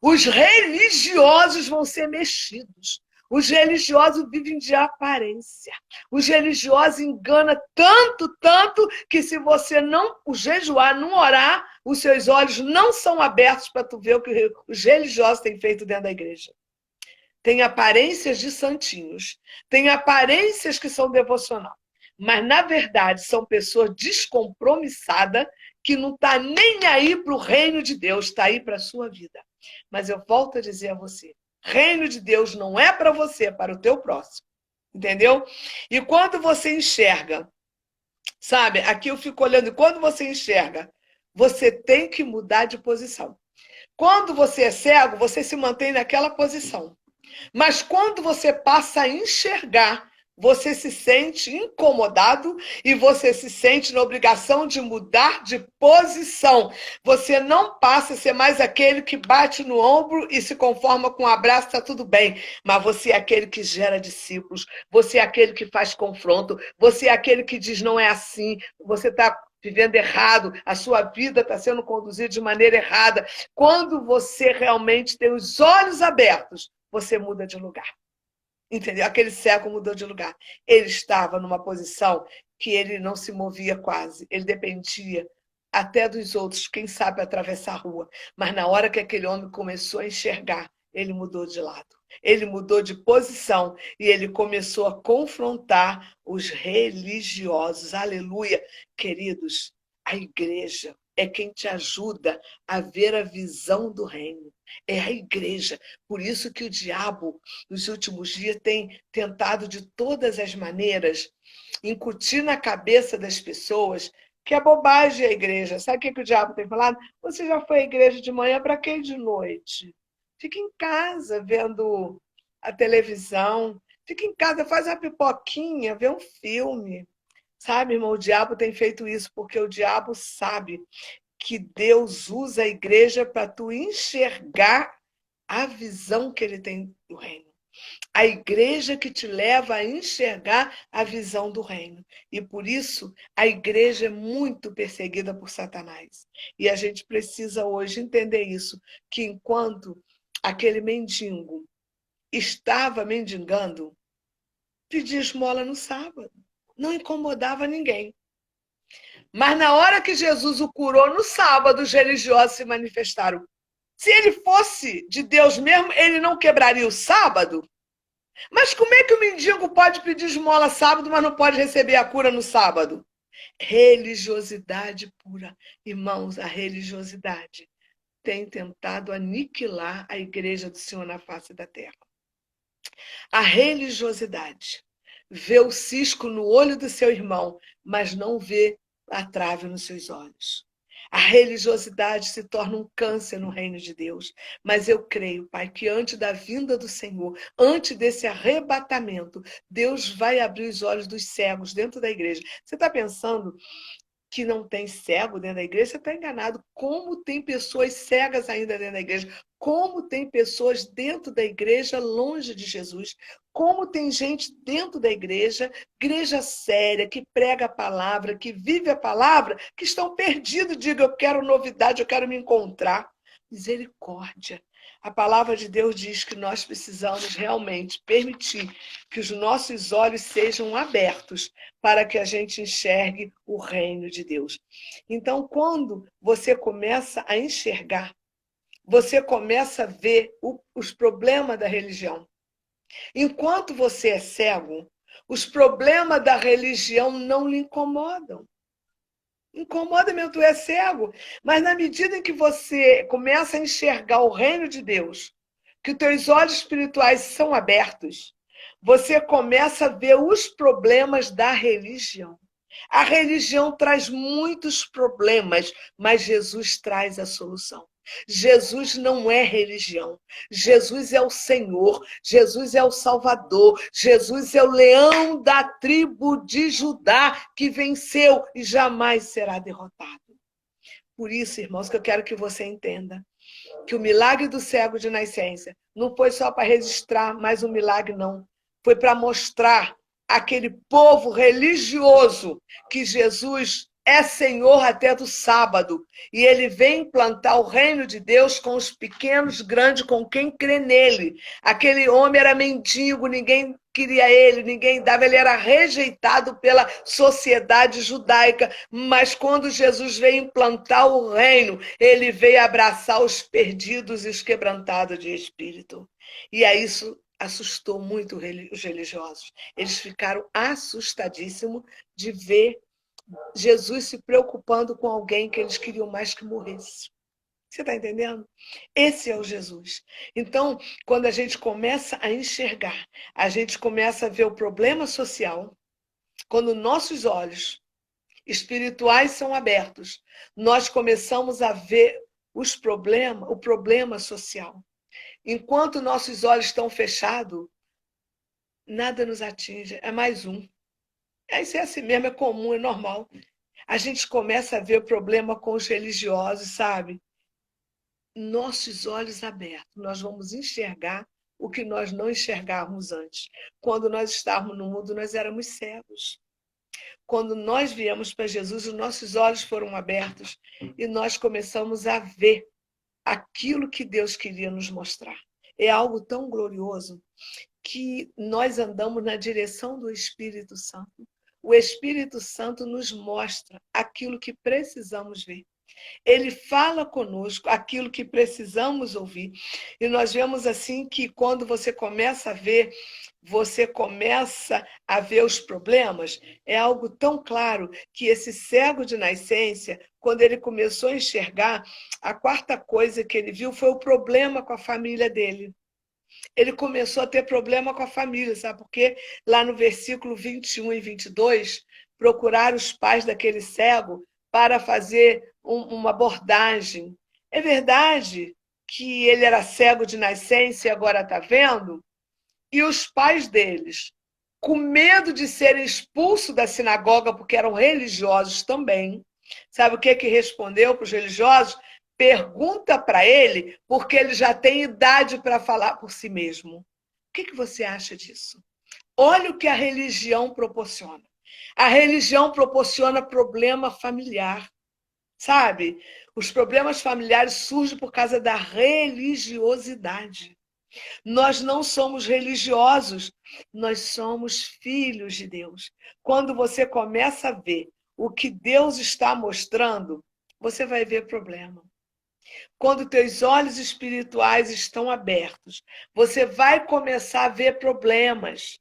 Os religiosos vão ser mexidos. Os religiosos vivem de aparência. Os religiosos enganam tanto, tanto, que se você não jejuar, não orar, os seus olhos não são abertos para tu ver o que os religiosos têm feito dentro da igreja. Tem aparências de santinhos, tem aparências que são devocionais, mas, na verdade, são pessoas descompromissadas que não estão nem aí para o reino de Deus, está aí para a sua vida. Mas eu volto a dizer a você, reino de Deus não é para você, é para o teu próximo. Entendeu? E quando você enxerga, sabe, aqui eu fico olhando, e quando você enxerga, você tem que mudar de posição. Quando você é cego, você se mantém naquela posição. Mas quando você passa a enxergar, você se sente incomodado e você se sente na obrigação de mudar de posição. Você não passa a ser mais aquele que bate no ombro e se conforma com um abraço, está tudo bem. Mas você é aquele que gera discípulos, você é aquele que faz confronto, você é aquele que diz não é assim, você está vivendo errado, a sua vida está sendo conduzida de maneira errada. Quando você realmente tem os olhos abertos, você muda de lugar. Entendeu? Aquele cego mudou de lugar. Ele estava numa posição que ele não se movia quase. Ele dependia até dos outros, quem sabe atravessar a rua. Mas na hora que aquele homem começou a enxergar, ele mudou de lado. Ele mudou de posição e ele começou a confrontar os religiosos. Aleluia! Queridos, a igreja é quem te ajuda a ver a visão do reino. É a igreja. Por isso que o diabo, nos últimos dias, tem tentado de todas as maneiras incutir na cabeça das pessoas que é bobagem a igreja. Sabe o que o diabo tem falado? Você já foi à igreja de manhã, para que de noite? Fica em casa vendo a televisão. Fica em casa, faz uma pipoquinha, vê um filme. Sabe, irmão, o diabo tem feito isso porque o diabo sabe que Deus usa a igreja para tu enxergar a visão que ele tem do reino. A igreja que te leva a enxergar a visão do reino. E por isso a igreja é muito perseguida por Satanás. E a gente precisa hoje entender isso, que enquanto aquele mendigo estava mendigando, pedia esmola no sábado. Não incomodava ninguém. Mas na hora que Jesus o curou no sábado, os religiosos se manifestaram. Se ele fosse de Deus mesmo, ele não quebraria o sábado? Mas como é que o mendigo pode pedir esmola sábado, mas não pode receber a cura no sábado? Religiosidade pura. Irmãos, a religiosidade tem tentado aniquilar a igreja do Senhor na face da terra. A religiosidade vê o cisco no olho do seu irmão, mas não vê a trave nos seus olhos. A religiosidade se torna um câncer no reino de Deus. Mas eu creio, Pai, que antes da vinda do Senhor, antes desse arrebatamento, Deus vai abrir os olhos dos cegos dentro da igreja. Você está pensando que não tem cego dentro da igreja? Você está enganado. Como tem pessoas cegas ainda dentro da igreja? Como tem pessoas dentro da igreja longe de Jesus? Como tem gente dentro da igreja séria, que prega a palavra, que vive a palavra, que estão perdidos, diga, eu quero novidade, eu quero me encontrar. Misericórdia. A palavra de Deus diz que nós precisamos realmente permitir que os nossos olhos sejam abertos para que a gente enxergue o reino de Deus. Então, quando você começa a enxergar, você começa a ver os problemas da religião. Enquanto você é cego, os problemas da religião não lhe incomodam. Incomoda mesmo, tu é cego. Mas na medida em que você começa a enxergar o reino de Deus, que os teus olhos espirituais são abertos, você começa a ver os problemas da religião. A religião traz muitos problemas, mas Jesus traz a solução. Jesus não é religião. Jesus é o Senhor. Jesus é o Salvador. Jesus é o leão da tribo de Judá que venceu e jamais será derrotado. Por isso, irmãos, que eu quero que você entenda que o milagre do cego de nascença não foi só para registrar mais um milagre, não. Foi para mostrar aquele povo religioso que Jesus é Senhor até do sábado. E ele vem implantar o reino de Deus com os pequenos, grandes, com quem crê nele. Aquele homem era mendigo, ninguém queria ele, ninguém dava, ele era rejeitado pela sociedade judaica, mas quando Jesus veio implantar o reino, ele veio abraçar os perdidos e os quebrantados de espírito. E aí isso assustou muito os religiosos. Eles ficaram assustadíssimos de ver Jesus se preocupando com alguém que eles queriam mais que morresse. Você está entendendo? Esse é o Jesus. Então, quando a gente começa a enxergar, a gente começa a ver o problema social, quando nossos olhos espirituais são abertos, nós começamos a ver o problema social. Enquanto nossos olhos estão fechados, nada nos atinge, é mais um. Isso é assim mesmo, é comum, é normal. A gente começa a ver o problema com os religiosos, sabe? Nossos olhos abertos, nós vamos enxergar o que nós não enxergávamos antes. Quando nós estávamos no mundo, nós éramos cegos. Quando nós viemos para Jesus, os nossos olhos foram abertos e nós começamos a ver aquilo que Deus queria nos mostrar. É algo tão glorioso que nós andamos na direção do Espírito Santo. O Espírito Santo nos mostra aquilo que precisamos ver. Ele fala conosco aquilo que precisamos ouvir. E nós vemos assim que quando você começa a ver os problemas, é algo tão claro que esse cego de nascença, quando ele começou a enxergar, a quarta coisa que ele viu foi o problema com a família dele. Ele começou a ter problema com a família, sabe? Porque lá no versículo 21 e 22, procuraram os pais daquele cego para fazer uma abordagem. É verdade que ele era cego de nascença e agora está vendo? E os pais deles, com medo de serem expulsos da sinagoga, porque eram religiosos também, sabe o que respondeu para os religiosos? Pergunta para ele, porque ele já tem idade para falar por si mesmo. O que você acha disso? Olha o que a religião proporciona. A religião proporciona problema familiar, sabe? Os problemas familiares surgem por causa da religiosidade. Nós não somos religiosos, nós somos filhos de Deus. Quando você começa a ver o que Deus está mostrando, você vai ver problema. Quando teus olhos espirituais estão abertos, você vai começar a ver problemas.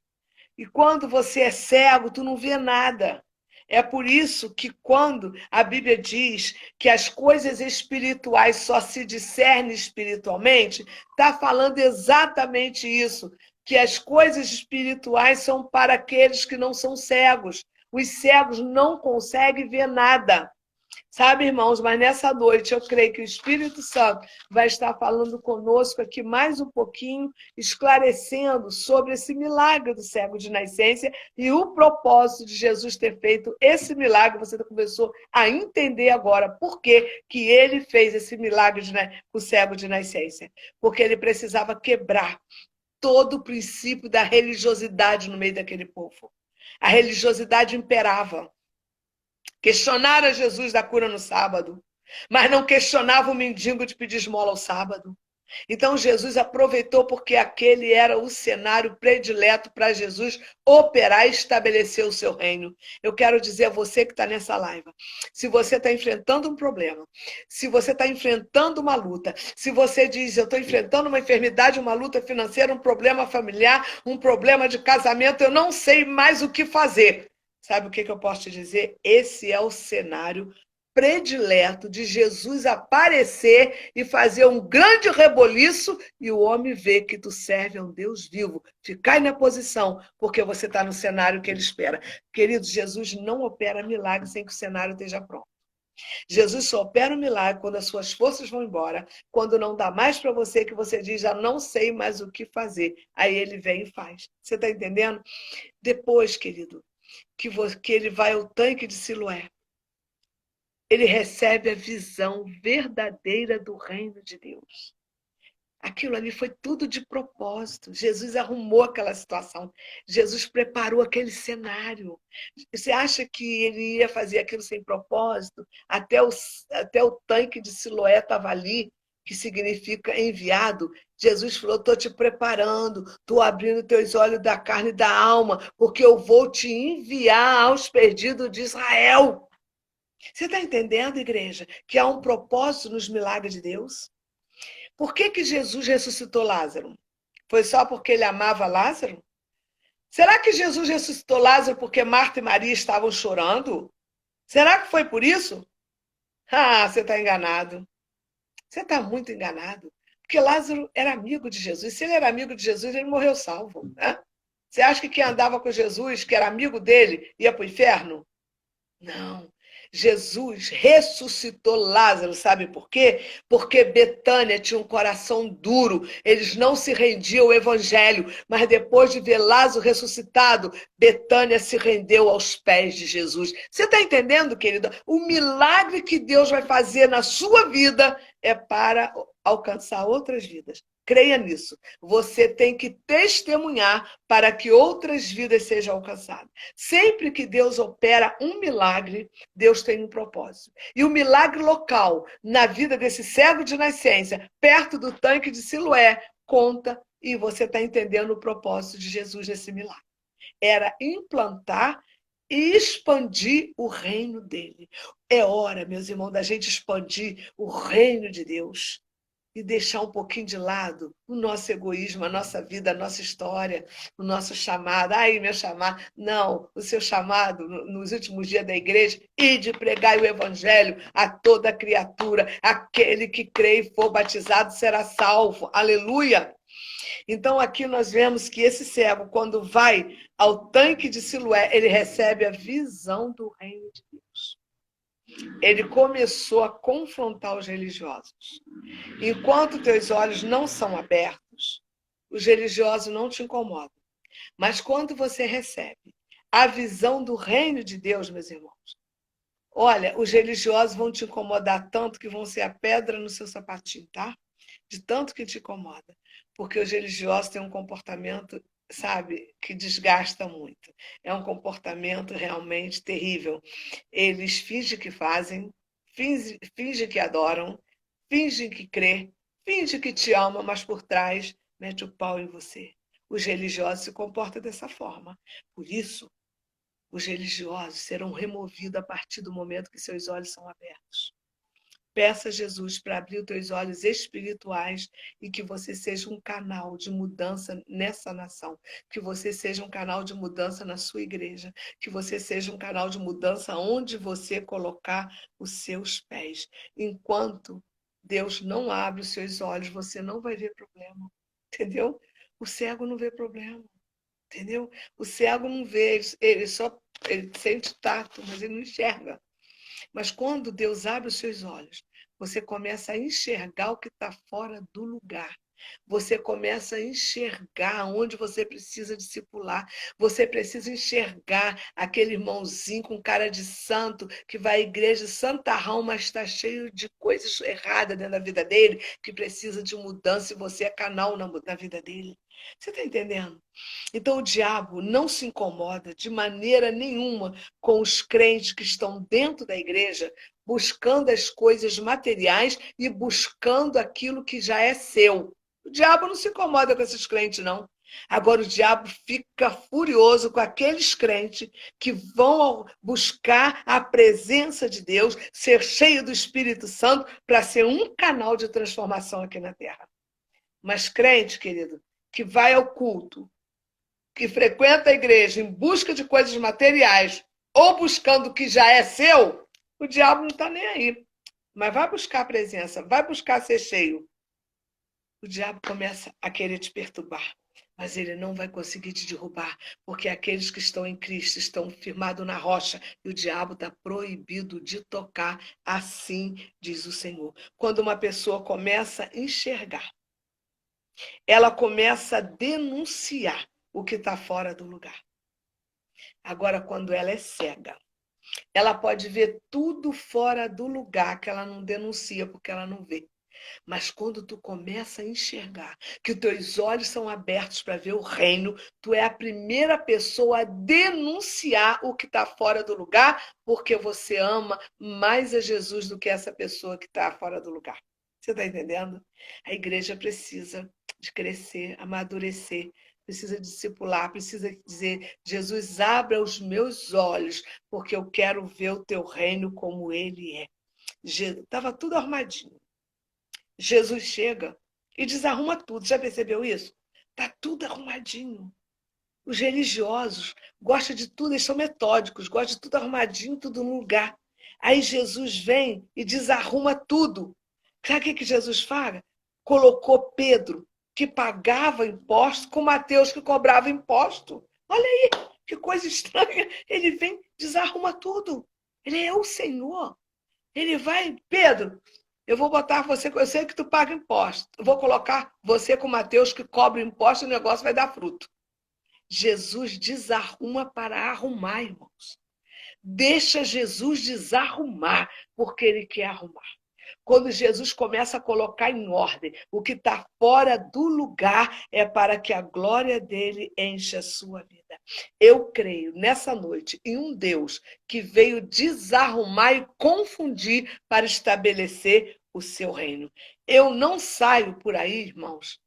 E quando você é cego, tu não vê nada. É por isso que quando a Bíblia diz que as coisas espirituais só se discernem espiritualmente, está falando exatamente isso, que as coisas espirituais são para aqueles que não são cegos. Os cegos não conseguem ver nada. Sabe, irmãos, mas nessa noite eu creio que o Espírito Santo vai estar falando conosco aqui mais um pouquinho, esclarecendo sobre esse milagre do cego de nascença e o propósito de Jesus ter feito esse milagre. Você começou a entender agora por que ele fez esse milagre com o cego de nascença. Porque ele precisava quebrar todo o princípio da religiosidade no meio daquele povo. A religiosidade imperava. Questionaram Jesus da cura no sábado, mas não questionava o mendigo de pedir esmola ao sábado. Então Jesus aproveitou porque aquele era o cenário predileto para Jesus operar e estabelecer o seu reino. Eu quero dizer a você que está nessa live, se você está enfrentando um problema, se você está enfrentando uma luta, se você diz, eu estou enfrentando uma enfermidade, uma luta financeira, um problema familiar, um problema de casamento, eu não sei mais o que fazer. Sabe o que eu posso te dizer? Esse é o cenário predileto de Jesus aparecer e fazer um grande reboliço e o homem vê que tu serve a um Deus vivo. Ficai na posição, porque você está no cenário que ele espera. Queridos, Jesus não opera milagre sem que o cenário esteja pronto. Jesus só opera um milagre quando as suas forças vão embora, quando não dá mais para você, que você diz, já não sei mais o que fazer. Aí ele vem e faz. Você está entendendo? Depois, querido, que ele vai ao tanque de Siloé, ele recebe a visão verdadeira do reino de Deus. Aquilo ali foi tudo de propósito. Jesus arrumou aquela situação. Jesus preparou aquele cenário. Você acha que ele ia fazer aquilo sem propósito? Até o tanque de Siloé estava ali, que significa enviado. Jesus falou, estou te preparando, estou abrindo teus olhos da carne e da alma, porque eu vou te enviar aos perdidos de Israel. Você está entendendo, igreja, que há um propósito nos milagres de Deus? Por que Jesus ressuscitou Lázaro? Foi só porque ele amava Lázaro? Será que Jesus ressuscitou Lázaro porque Marta e Maria estavam chorando? Será que foi por isso? Ah, você está enganado. Você está muito enganado. Porque Lázaro era amigo de Jesus. Se ele era amigo de Jesus, ele morreu salvo. Né? Você acha que quem andava com Jesus, que era amigo dele, ia para o inferno? Não. Jesus ressuscitou Lázaro, sabe por quê? Porque Betânia tinha um coração duro, eles não se rendiam ao evangelho, mas depois de ver Lázaro ressuscitado, Betânia se rendeu aos pés de Jesus. Você está entendendo, querido? O milagre que Deus vai fazer na sua vida é para alcançar outras vidas. Creia nisso. Você tem que testemunhar para que outras vidas sejam alcançadas. Sempre que Deus opera um milagre, Deus tem um propósito. E o milagre local, na vida desse cego de nascença, perto do tanque de Siloé, conta, e você está entendendo o propósito de Jesus nesse milagre. Era implantar e expandir o reino dele. É hora, meus irmãos, da gente expandir o reino de Deus e deixar um pouquinho de lado o nosso egoísmo, a nossa vida, a nossa história, o nosso chamado. Ai, meu chamado. Não, o seu chamado nos últimos dias da igreja, e de pregar o evangelho a toda criatura. Aquele que crê e for batizado será salvo. Aleluia! Então, aqui nós vemos que esse cego, quando vai ao tanque de Siloé, ele recebe a visão do reino de Deus. Ele começou a confrontar os religiosos. Enquanto teus olhos não são abertos, os religiosos não te incomodam. Mas quando você recebe a visão do reino de Deus, meus irmãos, olha, os religiosos vão te incomodar tanto que vão ser a pedra no seu sapatinho, tá? De tanto que te incomoda. Porque os religiosos têm um comportamento, sabe, que desgasta muito. É um comportamento realmente terrível. Eles fingem que fazem, fingem que adoram, fingem que crê, fingem que te ama, mas por trás mete o pau em você. Os religiosos se comportam dessa forma. Por isso, os religiosos serão removidos a partir do momento que seus olhos são abertos. Peça a Jesus para abrir os teus olhos espirituais e que você seja um canal de mudança nessa nação, que você seja um canal de mudança na sua igreja, que você seja um canal de mudança onde você colocar os seus pés. Enquanto Deus não abre os seus olhos, você não vai ver problema, entendeu? O cego não vê problema, entendeu? O cego não vê, ele sente tato, mas ele não enxerga. Mas quando Deus abre os seus olhos, você começa a enxergar o que está fora do lugar. Você começa a enxergar onde você precisa discipular. Você precisa enxergar aquele irmãozinho com cara de santo que vai à igreja santarrão, mas está cheio de coisas erradas dentro da vida dele, que precisa de mudança e você é canal na vida dele. Você está entendendo? Então, o diabo não se incomoda de maneira nenhuma com os crentes que estão dentro da igreja buscando as coisas materiais e buscando aquilo que já é seu. O diabo não se incomoda com esses crentes, não. Agora o diabo fica furioso com aqueles crentes que vão buscar a presença de Deus, ser cheio do Espírito Santo, para ser um canal de transformação aqui na Terra. Mas crente, querido, que vai ao culto, que frequenta a igreja em busca de coisas materiais ou buscando o que já é seu, o diabo não está nem aí. Mas vai buscar a presença, vai buscar ser cheio. O diabo começa a querer te perturbar, mas ele não vai conseguir te derrubar, porque aqueles que estão em Cristo estão firmados na rocha e o diabo está proibido de tocar, assim diz o Senhor. Quando uma pessoa começa a enxergar, ela começa a denunciar o que está fora do lugar. Agora, quando ela é cega, ela pode ver tudo fora do lugar que ela não denuncia, porque ela não vê. Mas quando tu começa a enxergar, que os teus olhos são abertos para ver o reino, tu é a primeira pessoa a denunciar o que está fora do lugar, porque você ama mais a Jesus do que essa pessoa que está fora do lugar. Você está entendendo? A igreja precisa de crescer, amadurecer, precisa discipular, precisa dizer: Jesus, abra os meus olhos, porque eu quero ver o teu reino como ele é. Estava tudo armadinho. Jesus chega e desarruma tudo. Já percebeu isso? Está tudo arrumadinho. Os religiosos gostam de tudo, eles são metódicos, gostam de tudo arrumadinho, tudo no lugar. Aí Jesus vem e desarruma tudo. Sabe o que Jesus faz? Colocou Pedro, que pagava imposto, com Mateus, que cobrava imposto. Olha aí, que coisa estranha. Ele vem, desarruma tudo. Ele é o Senhor. Ele vai, Pedro, eu vou botar você, eu sei que tu paga imposto. Eu vou colocar você com Mateus, que cobra imposto, e o negócio vai dar fruto. Jesus desarruma para arrumar, irmãos. Deixa Jesus desarrumar, porque ele quer arrumar. Quando Jesus começa a colocar em ordem o que está fora do lugar, é para que a glória dele enche a sua vida. Eu creio nessa noite em um Deus que veio desarrumar e confundir para estabelecer o seu reino. Eu não saio por aí, irmãos,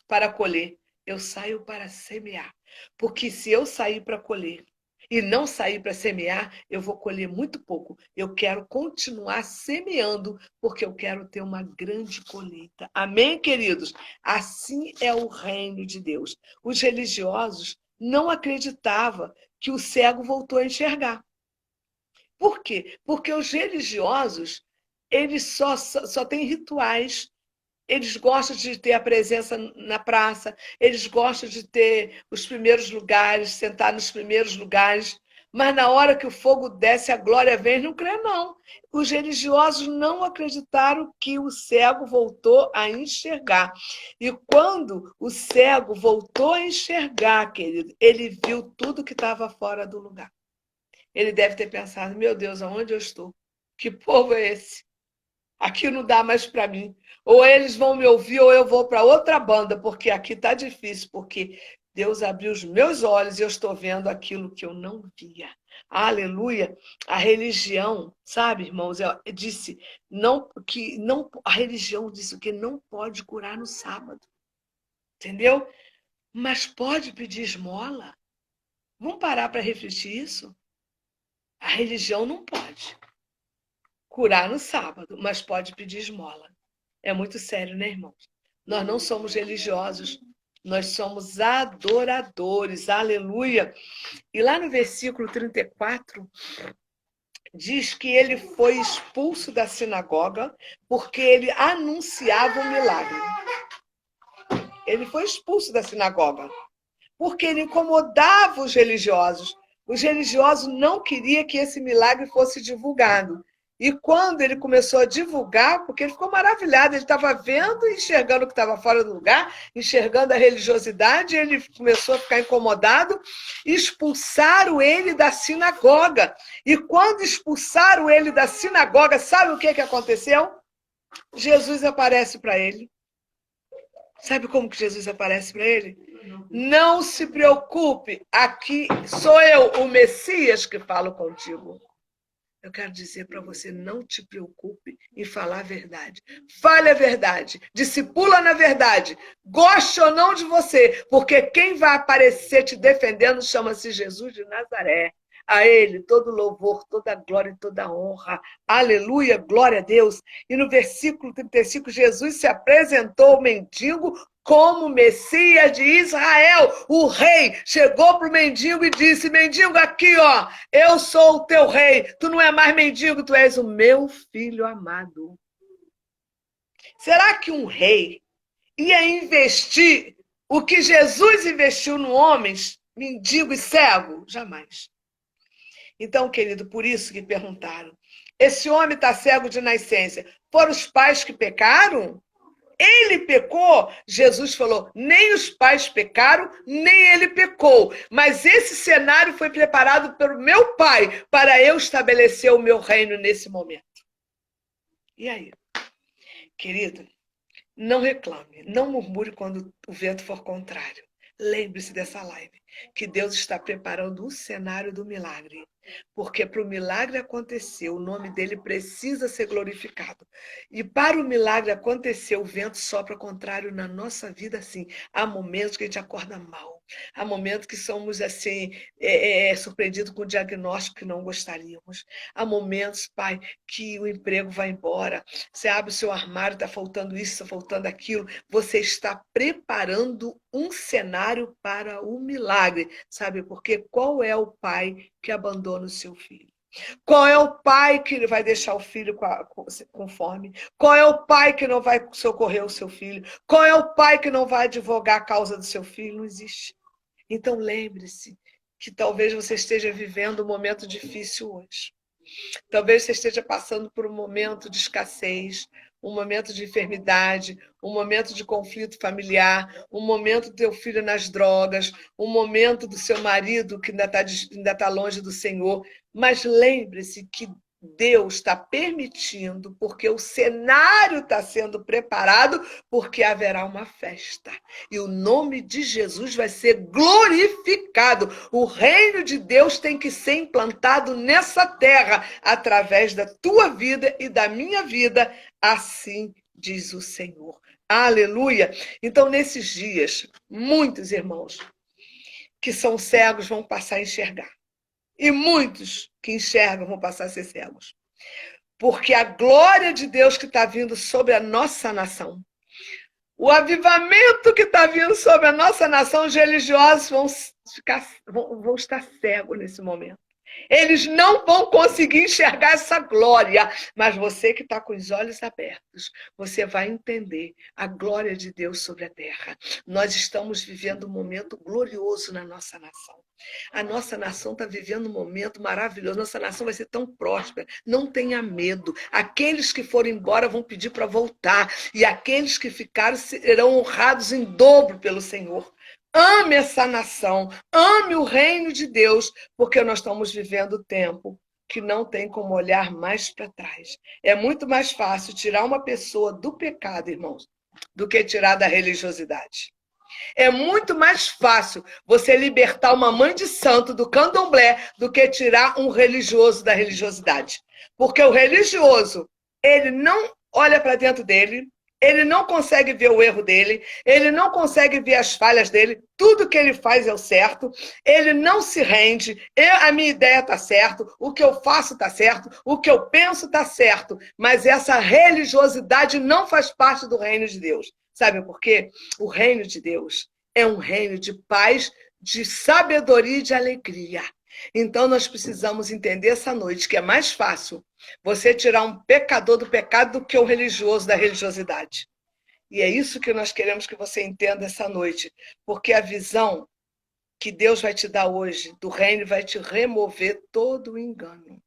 para colher. Eu saio para semear. Porque se eu sair para colher e não sair para semear, eu vou colher muito pouco. Eu quero continuar semeando, porque eu quero ter uma grande colheita. Amém, queridos? Assim é o reino de Deus. Os religiosos não acreditavam que o cego voltou a enxergar. Por quê? Porque os religiosos, eles só têm rituais. Eles gostam de ter a presença na praça, eles gostam de ter os primeiros lugares, sentar nos primeiros lugares, mas na hora que o fogo desce, a glória vem, eles não crê, não. Os religiosos não acreditaram que o cego voltou a enxergar. E quando o cego voltou a enxergar, querido, ele viu tudo que estava fora do lugar. Ele deve ter pensado: meu Deus, aonde eu estou? Que povo é esse? Aqui não dá mais para mim. Ou eles vão me ouvir, ou eu vou para outra banda, porque aqui está difícil, porque Deus abriu os meus olhos e eu estou vendo aquilo que eu não via. Aleluia! A religião, sabe, irmãos, disse não, que não, a religião disse que não pode curar no sábado. Entendeu? Mas pode pedir esmola. Vamos parar para refletir isso? A religião não pode curar no sábado, mas pode pedir esmola. É muito sério, né, irmãos? Nós não somos religiosos, nós somos adoradores, aleluia. E lá no versículo 34, diz que ele foi expulso da sinagoga porque ele anunciava o milagre. Ele foi expulso da sinagoga porque ele incomodava os religiosos. Os religiosos não queriam que esse milagre fosse divulgado. E quando ele começou a divulgar, porque ele ficou maravilhado, ele estava vendo e enxergando o que estava fora do lugar, enxergando a religiosidade, ele começou a ficar incomodado, expulsaram ele da sinagoga. E quando expulsaram ele da sinagoga, sabe o que aconteceu? Jesus aparece para ele. Sabe como que Jesus aparece para ele? Não se preocupe, aqui sou eu, o Messias, que falo contigo. Eu quero dizer para você, não te preocupe em falar a verdade. Fale a verdade, discipula na verdade, goste ou não de você, porque quem vai aparecer te defendendo chama-se Jesus de Nazaré. A ele todo louvor, toda glória e toda honra. Aleluia, glória a Deus. E no versículo 35, Jesus se apresentou ao mendigo como Messias de Israel. O rei chegou para o mendigo e disse: mendigo, aqui, ó, eu sou o teu rei. Tu não é mais mendigo, tu és o meu filho amado. Será que um rei ia investir o que Jesus investiu no homens, mendigo e cego? Jamais. Então, querido, por isso que perguntaram: esse homem está cego de nascença. Foram os pais que pecaram? Ele pecou? Jesus falou: nem os pais pecaram, nem ele pecou. Mas esse cenário foi preparado pelo meu Pai para eu estabelecer o meu reino nesse momento. E aí? Querido, não reclame, não murmure quando o vento for contrário. Lembre-se dessa live, que Deus está preparando o cenário do milagre. Porque para o milagre acontecer, o nome dele precisa ser glorificado. E para o milagre acontecer, o vento sopra contrário na nossa vida, sim. Há momentos que a gente acorda mal. Há momentos que somos assim, surpreendidos com o diagnóstico que não gostaríamos. Há momentos, Pai, que o emprego vai embora. Você abre o seu armário, está faltando isso, está faltando aquilo. Você está preparando um cenário para o milagre. Sabe por quê? Qual é o pai que abandona o seu filho? Qual é o pai que vai deixar o filho com fome? Qual é o pai que não vai socorrer o seu filho? Qual é o pai que não vai advogar a causa do seu filho? Não existe. Então lembre-se que talvez você esteja vivendo um momento difícil hoje. Talvez você esteja passando por um momento de escassez, um momento de enfermidade, um momento de conflito familiar, um momento do teu filho nas drogas, um momento do seu marido que ainda tá longe do Senhor. Mas lembre-se que Deus está permitindo, porque o cenário está sendo preparado, porque haverá uma festa. E o nome de Jesus vai ser glorificado. O reino de Deus tem que ser implantado nessa terra, através da tua vida e da minha vida, assim diz o Senhor. Aleluia! Então, nesses dias, muitos irmãos que são cegos vão passar a enxergar. E muitos que enxergam vão passar a ser cegos. Porque a glória de Deus que está vindo sobre a nossa nação, o avivamento que está vindo sobre a nossa nação, os religiosos vão estar cegos nesse momento. Eles não vão conseguir enxergar essa glória, mas você que está com os olhos abertos, você vai entender a glória de Deus sobre a terra. Nós estamos vivendo um momento glorioso na nossa nação. A nossa nação está vivendo um momento maravilhoso. Nossa nação vai ser tão próspera. Não tenha medo. Aqueles que foram embora vão pedir para voltar. E aqueles que ficaram serão honrados em dobro pelo Senhor. Ame essa nação. Ame o reino de Deus, porque nós estamos vivendo o tempo que não tem como olhar mais para trás. É muito mais fácil tirar uma pessoa do pecado, irmãos, do que tirar da religiosidade. É muito mais fácil você libertar uma mãe de santo do candomblé do que tirar um religioso da religiosidade. Porque o religioso, ele não olha para dentro dele, ele não consegue ver o erro dele, ele não consegue ver as falhas dele, tudo que ele faz é o certo, ele não se rende, a minha ideia está certo, o que eu faço está certo, o que eu penso está certo, mas essa religiosidade não faz parte do reino de Deus. Sabe por quê? O reino de Deus é um reino de paz, de sabedoria e de alegria. Então, nós precisamos entender essa noite que é mais fácil você tirar um pecador do pecado do que um religioso da religiosidade. E é isso que nós queremos que você entenda essa noite, porque a visão que Deus vai te dar hoje do reino vai te remover todo o engano.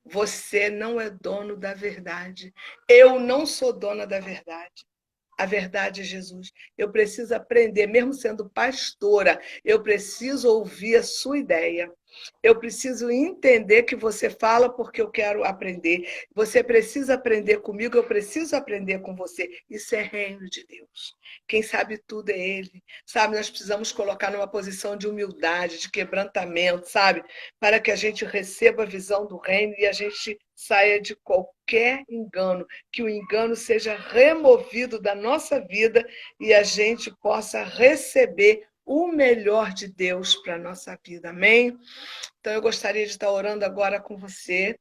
Você não é dono da verdade. Eu não sou dona da verdade. A verdade é Jesus. Eu preciso aprender, mesmo sendo pastora, eu preciso ouvir a sua ideia. Eu preciso entender que você fala porque eu quero aprender. Você precisa aprender comigo, eu preciso aprender com você. Isso é reino de Deus. Quem sabe tudo é Ele. Sabe, nós precisamos colocar numa posição de humildade, de quebrantamento, sabe? Para que a gente receba a visão do reino e a gente saia de qualquer engano, que o engano seja removido da nossa vida e a gente possa receber o melhor de Deus para a nossa vida. Amém? Então, eu gostaria de estar orando agora com você,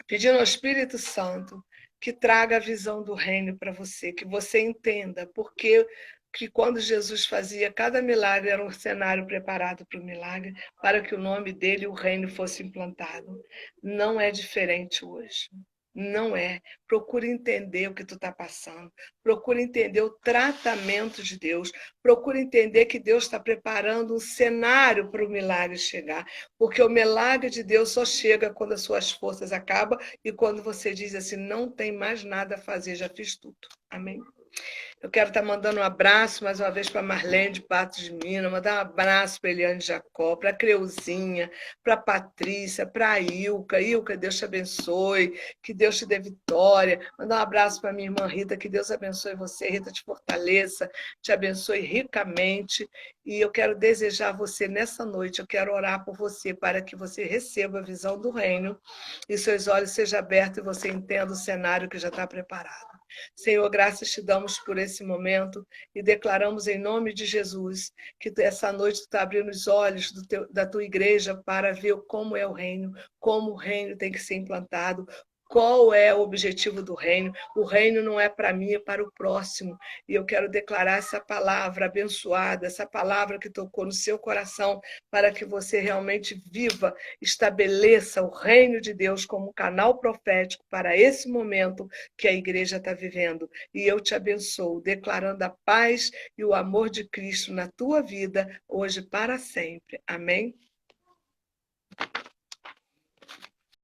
pedindo ao Espírito Santo que traga a visão do reino para você, que você entenda porque que quando Jesus fazia cada milagre era um cenário preparado para o milagre, para que o nome dele e o reino fosse implantado. Não é diferente hoje. Não é. Procure entender o que tu está passando. Procure entender o tratamento de Deus. Procure entender que Deus está preparando um cenário para o milagre chegar. Porque o milagre de Deus só chega quando as suas forças acabam e quando você diz assim, não tem mais nada a fazer, já fiz tudo. Amém? Eu quero estar mandando um abraço mais uma vez para Marlene de Patos de Minas, mandar um abraço para Eliane Jacó, para a Creuzinha, para a Patrícia, para a Ilka. Ilka, Deus te abençoe, que Deus te dê vitória. Mandar um abraço para minha irmã Rita, que Deus abençoe você, Rita, te fortaleça, te abençoe ricamente. E eu quero desejar a você nessa noite, eu quero orar por você para que você receba a visão do reino e seus olhos sejam abertos e você entenda o cenário que já está preparado. Senhor, graças te damos por esse momento e declaramos em nome de Jesus que essa noite tu está abrindo os olhos da tua igreja para ver como é o reino, como o reino tem que ser implantado, qual é o objetivo do reino. O reino não é para mim, é para o próximo. E eu quero declarar essa palavra abençoada, essa palavra que tocou no seu coração, para que você realmente viva, estabeleça o reino de Deus como canal profético para esse momento que a igreja está vivendo. E eu te abençoo, declarando a paz e o amor de Cristo na tua vida, hoje para sempre. Amém?